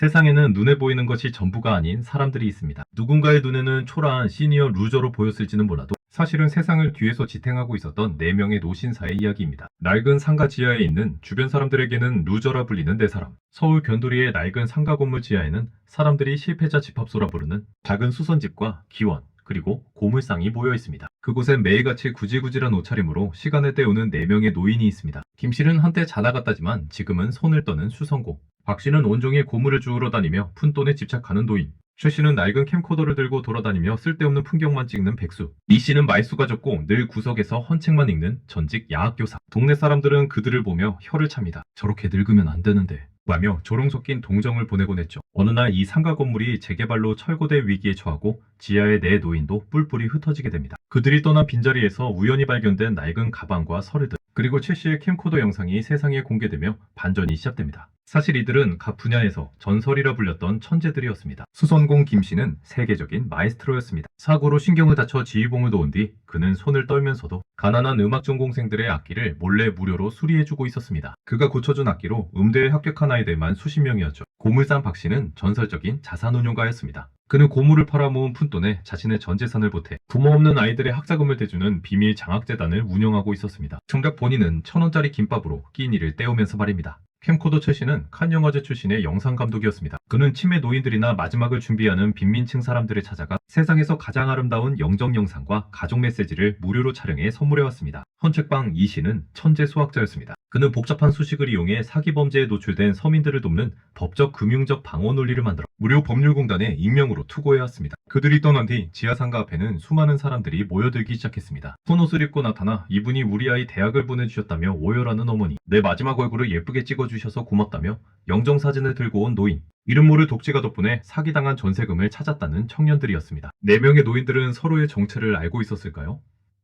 세상에는 눈에 보이는 것이 전부가 아닌 사람들이 있습니다. 누군가의 눈에는 초라한 시니어 루저로 보였을지는 몰라도 사실은 세상을 뒤에서 지탱하고 있었던 4명의 노신사의 이야기입니다. 낡은 상가 지하에 있는 주변 사람들에게는 루저라 불리는 4사람. 서울 변두리의 낡은 상가 건물 지하에는 사람들이 실패자 집합소라 부르는 작은 수선집과 기원, 그리고 고물상이 모여 있습니다. 그곳엔 매일같이 구질구질한 옷차림으로 시간을 때우는 4명의 노인이 있습니다. 김 씨는 한때 자다 갔다지만 지금은 손을 떠는 수선공. 박 씨는 온종일 고물을 주우러 다니며 푼돈에 집착하는 노인. 최 씨는 낡은 캠코더를 들고 돌아다니며 쓸데없는 풍경만 찍는 백수. 이 씨는 말수가 적고 늘 구석에서 헌책만 읽는 전직 야학교사. 동네 사람들은 그들을 보며 혀를 찹니다. 저렇게 늙으면 안 되는데 라며 조롱 섞인 동정을 보내곤 했죠. 어느 날 이 상가 건물이 재개발로 철거될 위기에 처하고 지하의 4 노인도 뿔뿔이 흩어지게 됩니다. 그들이 떠난 빈자리에서 우연히 발견된 낡은 가방과 서류들, 그리고 최 씨의 캠코더 영상이 세상에 공개되며 반전이 시작됩니다. 사실 이들은 각 분야에서 전설이라 불렸던 천재들이었습니다. 수선공 김 씨는 세계적인 마에스트로였습니다. 사고로 신경을 다쳐 지휘봉을 놓은 뒤 그는 손을 떨면서도 가난한 음악 전공생들의 악기를 몰래 무료로 수리해주고 있었습니다. 그가 고쳐준 악기로 음대에 합격한 아이들만 수십 명이었죠. 고물상 박 씨는 전설적인 자산운용가였습니다. 그는 고물을 팔아모은 푼돈에 자신의 전 재산을 보태 부모 없는 아이들의 학자금을 대주는 비밀 장학재단을 운영하고 있었습니다. 정작 본인은 1,000원짜리 김밥으로 끼니를 때우면서 말입니다. 캠코더 최 씨는 칸 영화제 출신의 영상감독이었습니다. 그는 치매 노인들이나 마지막을 준비하는 빈민층 사람들을 찾아가 세상에서 가장 아름다운 영정 영상과 가족 메시지를 무료로 촬영해 선물해왔습니다. 헌책방 이 씨는 천재 수학자였습니다. 그는 복잡한 수식을 이용해 사기 범죄에 노출된 서민들을 돕는 법적 금융적 방어 논리를 만들어 무료 법률공단에 익명으로 투고해왔습니다. 그들이 떠난 뒤 지하상가 앞에는 수많은 사람들이 모여들기 시작했습니다. 폰옷을 입고 나타나 이분이 우리 아이 대학을 보내주셨다며 오열하는 어머니, 내 마지막 얼굴을 예쁘게 찍어주셔서 고맙다며 영정사진을 들고 온 노인, 이름 모를 독재가 덕분에 사기당한 전세금을 찾았다는 청년들이었습니다. 4명의 노인들은 서로의 정체를 알고 있었을까요?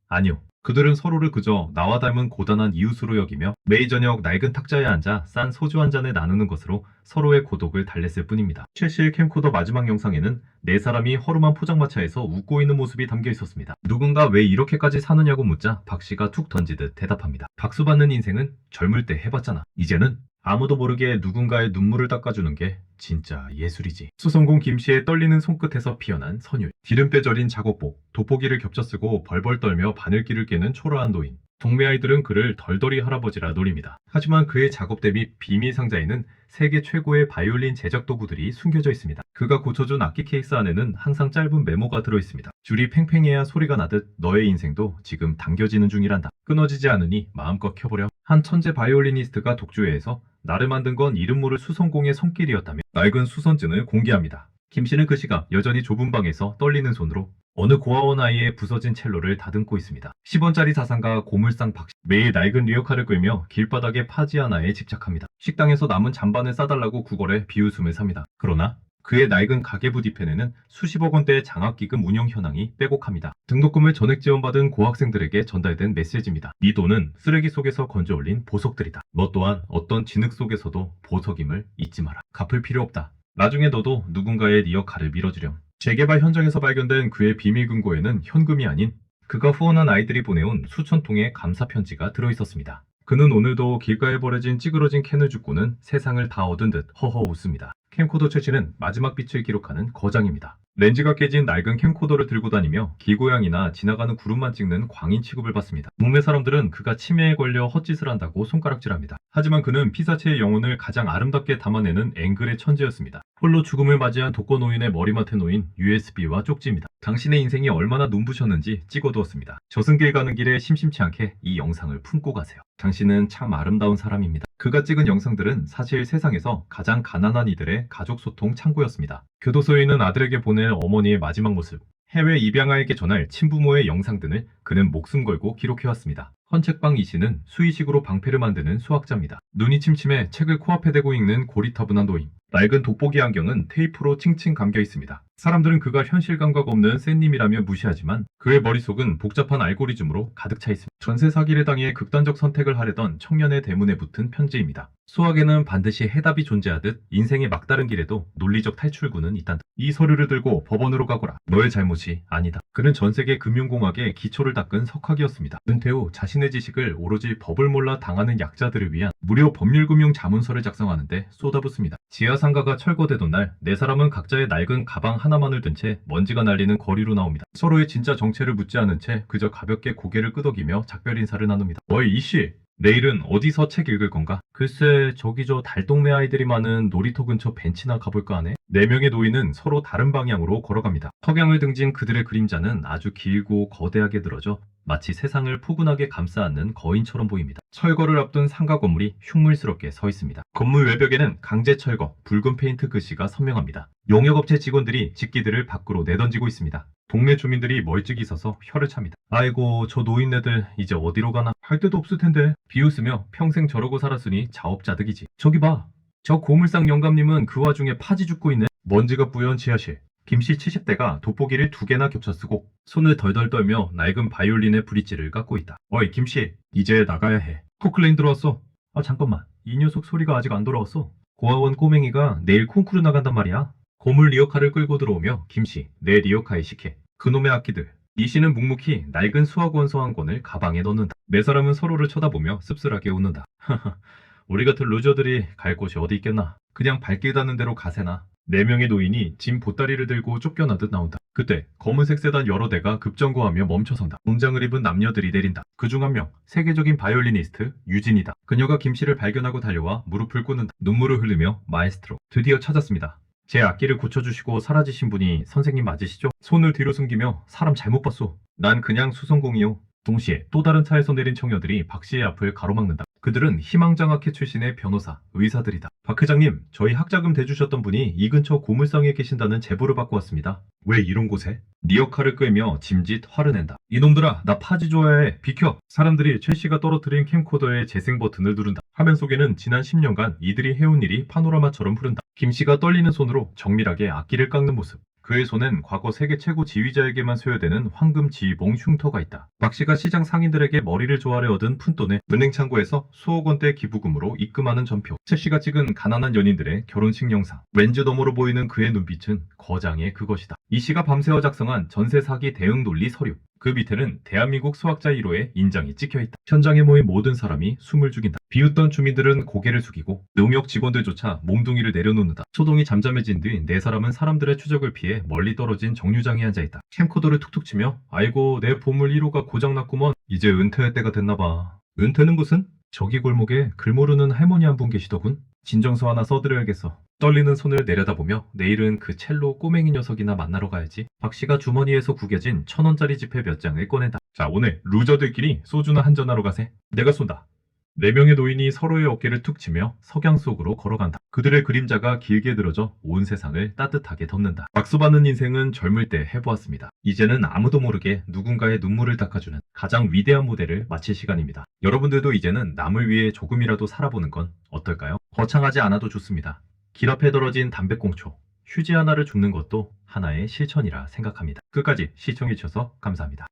아니요. 그들은 서로를 그저 나와 닮은 고단한 이웃으로 여기며 매일 저녁 낡은 탁자에 앉아 싼 소주 한 잔을 나누는 것으로 서로의 고독을 달랬을 뿐입니다. 최씨의 캠코더 마지막 영상에는 4사람이 허름한 포장마차에서 웃고 있는 모습이 담겨 있었습니다. 누군가 왜 이렇게까지 사느냐고 묻자 박 씨가 툭 던지듯 대답합니다. 박수 받는 인생은 젊을 때 해봤잖아. 이제는 아무도 모르게 누군가의 눈물을 닦아주는 게 진짜 예술이지. 수성공 김 씨의 떨리는 손끝에서 피어난 선율, 기름때 절인 작업복, 돋보기를 겹쳐 쓰고 벌벌 떨며 바늘길을 깨는 초라한 노인. 동네 아이들은 그를 덜덜이 할아버지라 노립니다. 하지만 그의 작업 대비 비밀 상자에는 세계 최고의 바이올린 제작 도구들이 숨겨져 있습니다. 그가 고쳐준 악기 케이스 안에는 항상 짧은 메모가 들어있습니다. 줄이 팽팽해야 소리가 나듯 너의 인생도 지금 당겨지는 중이란다. 끊어지지 않으니 마음껏 켜보렴. 한 천재 바이올리니스트가 독주회에서 나를 만든 건 이름 모를 수선공의 손길이었다며 낡은 수선증을 공개합니다. 김 씨는 그 시각 여전히 좁은 방에서 떨리는 손으로 어느 고아원 아이의 부서진 첼로를 다듬고 있습니다. 10원짜리 사상가 고물상 박 씨. 매일 낡은 리어카를 끌며 길바닥의 파지 하나에 집착합니다. 식당에서 남은 잔반을 싸달라고 구걸해 비웃음을 삽니다. 그러나 그의 낡은 가계부 뒤편에는 수십억 원대의 장학기금 운영 현황이 빼곡합니다. 등록금을 전액 지원받은 고학생들에게 전달된 메시지입니다. 이 돈은 쓰레기 속에서 건져 올린 보석들이다. 너 또한 어떤 진흙 속에서도 보석임을 잊지 마라. 갚을 필요 없다. 나중에 너도 누군가의 리어카를 밀어주렴. 재개발 현장에서 발견된 그의 비밀 금고에는 현금이 아닌 그가 후원한 아이들이 보내온 수천 통의 감사 편지가 들어있었습니다. 그는 오늘도 길가에 버려진 찌그러진 캔을 줍고는 세상을 다 얻은 듯 허허 웃습니다. 캠코더 최씨는 마지막 빛을 기록하는 거장입니다. 렌즈가 깨진 낡은 캠코더를 들고 다니며 길고양이나 지나가는 구름만 찍는 광인 취급을 받습니다. 동네 사람들은 그가 치매에 걸려 헛짓을 한다고 손가락질합니다. 하지만 그는 피사체의 영혼을 가장 아름답게 담아내는 앵글의 천재였습니다. 홀로 죽음을 맞이한 독거노인의 머리맡에 놓인 USB와 쪽지입니다. 당신의 인생이 얼마나 눈부셨는지 찍어두었습니다. 저승길 가는 길에 심심치 않게 이 영상을 품고 가세요. 당신은 참 아름다운 사람입니다. 그가 찍은 영상들은 사실 세상에서 가장 가난한 이들의 가족 소통 창구였습니다. 교도소에 있는 아들에게 보낼 어머니의 마지막 모습, 해외 입양아에게 전할 친부모의 영상 등을 그는 목숨 걸고 기록해왔습니다. 헌책방 이 씨는 수의식으로 방패를 만드는 수학자입니다. 눈이 침침해 책을 코앞에 대고 읽는 고리타분한 노인. 낡은 돋보기 안경은 테이프로 칭칭 감겨 있습니다. 사람들은 그가 현실 감각 없는 샌님이라며 무시하지만 그의 머릿속은 복잡한 알고리즘으로 가득 차 있습니다. 전세 사기를 당해 극단적 선택을 하려던 청년의 대문에 붙은 편지입니다. 수학에는 반드시 해답이 존재하듯 인생의 막다른 길에도 논리적 탈출구는 있단다. 이 서류를 들고 법원으로 가거라. 너의 잘못이 아니다. 그는 전 세계 금융공학의 기초를 닦은 석학이었습니다. 은퇴 후 자신의 지식을 오로지 법을 몰라 당하는 약자들을 위한 무료 법률금융 자문서를 작성하는데 쏟아붓습니다. 지하상가가 철거되던 날 네 사람은 각자의 낡은 가방 하나만을 든 채 먼지가 날리는 거리로 나옵니다. 서로의 진짜 정체를 묻지 않은 채 그저 가볍게 고개를 끄덕이며 작별 인사를 나눕니다. 어이 이씨, 내일은 어디서 책 읽을 건가? 글쎄 저기 저 달동네 아이들이 많은 놀이터 근처 벤치나 가볼까 하네. 네 명의 노인은 서로 다른 방향으로 걸어갑니다. 석양을 등진 그들의 그림자는 아주 길고 거대하게 늘어져 마치 세상을 포근하게 감싸 안는 거인처럼 보입니다. 철거를 앞둔 상가 건물이 흉물스럽게 서 있습니다. 건물 외벽에는 강제 철거, 붉은 페인트 글씨가 선명합니다. 용역업체 직원들이 집기들을 밖으로 내던지고 있습니다. 동네 주민들이 멀찍이 서서 혀를 찹니다. 아이고 저 노인네들 이제 어디로 가나. 할 데도 없을 텐데. 비웃으며 평생 저러고 살았으니 자업자득이지. 저기 봐. 저 고물상 영감님은 그 와중에 파지 죽고 있네. 먼지가 뿌연 지하실. 김씨 70대가 돋보기를 2개나 겹쳐 쓰고 손을 덜덜 떨며 낡은 바이올린의 브릿지를 깎고 있다. 어이 김씨, 이제 나가야 해. 포클레인 들어왔어. 아 잠깐만, 이 녀석 소리가 아직 안 돌아왔어. 고아원 꼬맹이가 내일 콩쿠르 나간단 말이야. 고물 리어카를 끌고 들어오며 김씨, 내 리어카에 식혜. 그놈의 악기들. 이 씨는 묵묵히 낡은 수학원서 한 권을 가방에 넣는다. 네 사람은 서로를 쳐다보며 씁쓸하게 웃는다. 우리 같은 루저들이 갈 곳이 어디 있겠나. 그냥 발길 닿는 대로 가세나. 네 명의 노인이 짐 보따리를 들고 쫓겨나듯 나온다. 그때 검은색 세단 여러 대가 급정거하며 멈춰선다. 공장을 입은 남녀들이 내린다. 그중 한 명, 세계적인 바이올리니스트 유진이다. 그녀가 김씨를 발견하고 달려와 무릎을 꿇는다. 눈물을 흘리며 마에스트로, 드디어 찾았습니다. 제 악기를 고쳐주시고 사라지신 분이 선생님 맞으시죠? 손을 뒤로 숨기며 사람 잘못 봤소. 난 그냥 수성공이요. 동시에 또 다른 차에서 내린 청년들이 박 씨의 앞을 가로막는다. 그들은 희망장학회 출신의 변호사, 의사들이다. 박 회장님, 저희 학자금 대주셨던 분이 이 근처 고물상에 계신다는 제보를 받고 왔습니다. 왜 이런 곳에? 리어카를 끌며 짐짓 화를 낸다. 이놈들아, 나 파지 좋아해. 비켜. 사람들이 최 씨가 떨어뜨린 캠코더의 재생 버튼을 누른다. 화면 속에는 지난 10년간 이들이 해온 일이 파노라마처럼 흐른다. 김 씨가 떨리는 손으로 정밀하게 악기를 깎는 모습. 그의 손엔 과거 세계 최고 지휘자에게만 소요되는 황금 지휘봉 흉터가 있다. 박 씨가 시장 상인들에게 머리를 조아려 얻은 푼돈을 은행 창고에서 수억 원대 기부금으로 입금하는 전표. 최 씨가 찍은 가난한 연인들의 결혼식 영상. 렌즈 너머로 보이는 그의 눈빛은 거장의 그것이다. 이 씨가 밤새워 작성한 전세 사기 대응 논리 서류. 그 밑에는 대한민국 수학자 1호의 인장이 찍혀있다. 현장에 모인 모든 사람이 숨을 죽인다. 비웃던 주민들은 고개를 숙이고 농역 직원들조차 몸뚱이를 내려놓는다. 소동이 잠잠해진 뒤 네 사람은 사람들의 추적을 피해 멀리 떨어진 정류장에 앉아있다. 캠코더를 툭툭 치며 아이고 내 보물 1호가 고장났구먼. 이제 은퇴할 때가 됐나봐. 은퇴는 무슨? 저기 골목에 글 모르는 할머니 한 분 계시더군. 진정서 하나 써드려야겠어. 떨리는 손을 내려다보며 내일은 그 첼로 꼬맹이 녀석이나 만나러 가야지. 박 씨가 주머니에서 구겨진 1,000원짜리 지폐 몇 장을 꺼낸다. 자, 오늘 루저들끼리 소주나 한잔하러 가세. 내가 쏜다. 네 명의 노인이 서로의 어깨를 툭 치며 석양 속으로 걸어간다. 그들의 그림자가 길게 늘어져 온 세상을 따뜻하게 덮는다. 박수받는 인생은 젊을 때 해보았습니다. 이제는 아무도 모르게 누군가의 눈물을 닦아주는 가장 위대한 무대를 마칠 시간입니다. 여러분들도 이제는 남을 위해 조금이라도 살아보는 건 어떨까요? 거창하지 않아도 좋습니다. 길 앞에 떨어진 담배꽁초, 휴지 하나를 줍는 것도 하나의 실천이라 생각합니다. 끝까지 시청해주셔서 감사합니다.